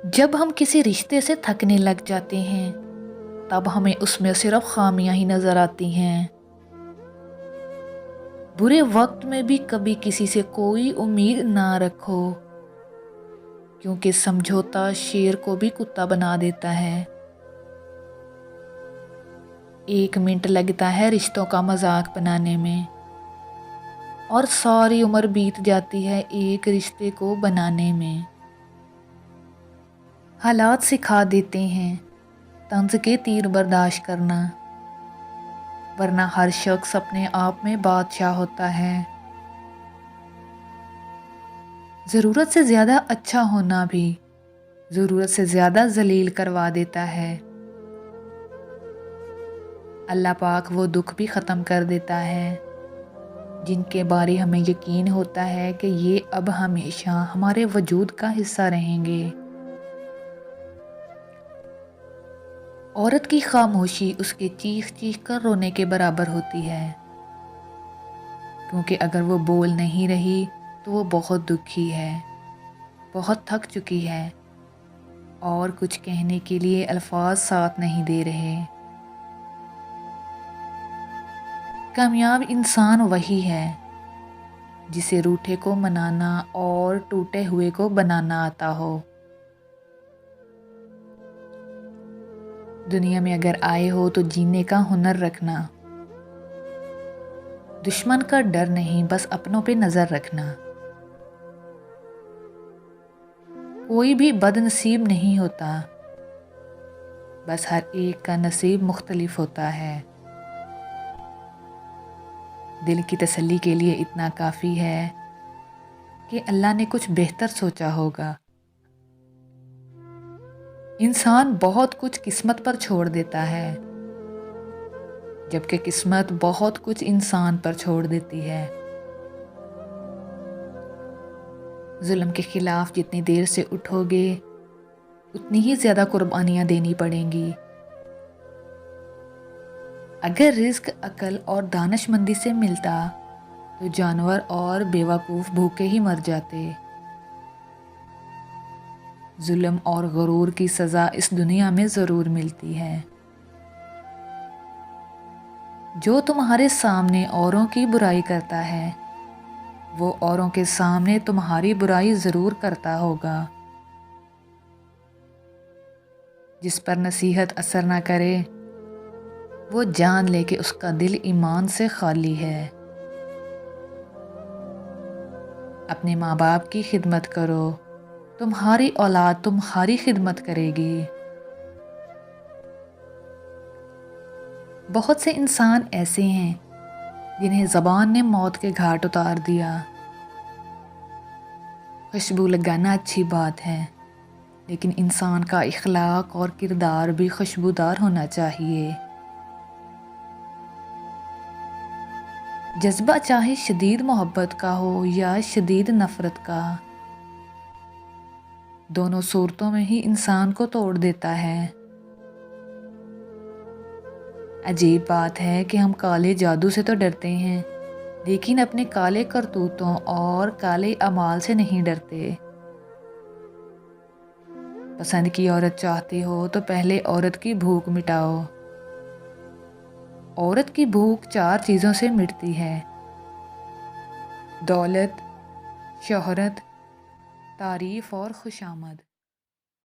جب ہم کسی رشتے سے تھکنے لگ جاتے ہیں تب ہمیں اس میں صرف خامیاں ہی نظر آتی ہیں۔ برے وقت میں بھی کبھی کسی سے کوئی امید نہ رکھو، کیونکہ سمجھوتا شیر کو بھی کتا بنا دیتا ہے۔ 1 منٹ لگتا ہے رشتوں کا مذاق بنانے میں، اور ساری عمر بیت جاتی ہے ایک رشتے کو بنانے میں۔ حالات سکھا دیتے ہیں طنز کے تیر برداشت کرنا، ورنہ ہر شخص اپنے آپ میں بادشاہ ہوتا ہے۔ ضرورت سے زیادہ اچھا ہونا بھی ضرورت سے زیادہ ذلیل کروا دیتا ہے۔ اللہ پاک وہ دکھ بھی ختم کر دیتا ہے جن کے بارے ہمیں یقین ہوتا ہے کہ یہ اب ہمیشہ ہمارے وجود کا حصہ رہیں گے۔ عورت کی خاموشی اس کے چیخ چیخ کر رونے کے برابر ہوتی ہے، کیونکہ اگر وہ بول نہیں رہی تو وہ بہت دکھی ہے، بہت تھک چکی ہے، اور کچھ کہنے کے لیے الفاظ ساتھ نہیں دے رہے۔ کامیاب انسان وہی ہے جسے روٹھے کو منانا اور ٹوٹے ہوئے کو بنانا آتا ہو۔ دنیا میں اگر آئے ہو تو جینے کا ہنر رکھنا، دشمن کا ڈر نہیں، بس اپنوں پہ نظر رکھنا۔ کوئی بھی بد نصیب نہیں ہوتا، بس ہر ایک کا نصیب مختلف ہوتا ہے۔ دل کی تسلی کے لیے اتنا کافی ہے کہ اللہ نے کچھ بہتر سوچا ہوگا۔ انسان بہت کچھ قسمت پر چھوڑ دیتا ہے، جبکہ قسمت بہت کچھ انسان پر چھوڑ دیتی ہے۔ ظلم کے خلاف جتنی دیر سے اٹھو گے اتنی ہی زیادہ قربانیاں دینی پڑیں گی۔ اگر رزق عقل اور دانش مندی سے ملتا تو جانور اور بیوقوف بھوکے ہی مر جاتے۔ ظلم اور غرور کی سزا اس دنیا میں ضرور ملتی ہے۔ جو تمہارے سامنے اوروں کی برائی کرتا ہے وہ اوروں کے سامنے تمہاری برائی ضرور کرتا ہوگا۔ جس پر نصیحت اثر نہ کرے وہ جان لے کہ اس کا دل ایمان سے خالی ہے۔ اپنے ماں باپ کی خدمت کرو، تمہاری اولاد تمہاری خدمت کرے گی۔ بہت سے انسان ایسے ہیں جنہیں زبان نے موت کے گھاٹ اتار دیا۔ خوشبو لگانا اچھی بات ہے، لیکن انسان کا اخلاق اور کردار بھی خوشبودار ہونا چاہیے۔ جذبہ چاہے شدید محبت کا ہو یا شدید نفرت کا، دونوں صورتوں میں ہی انسان کو توڑ دیتا ہے۔ عجیب بات ہے کہ ہم کالے جادو سے تو ڈرتے ہیں، لیکن اپنے کالے کرتوتوں اور کالے اعمال سے نہیں ڈرتے۔ پسند کی عورت چاہتے ہو تو پہلے عورت کی بھوک مٹاؤ۔ عورت کی بھوک 4 چیزوں سے مٹتی ہے: دولت، شہرت، تعریف اور خوشامد۔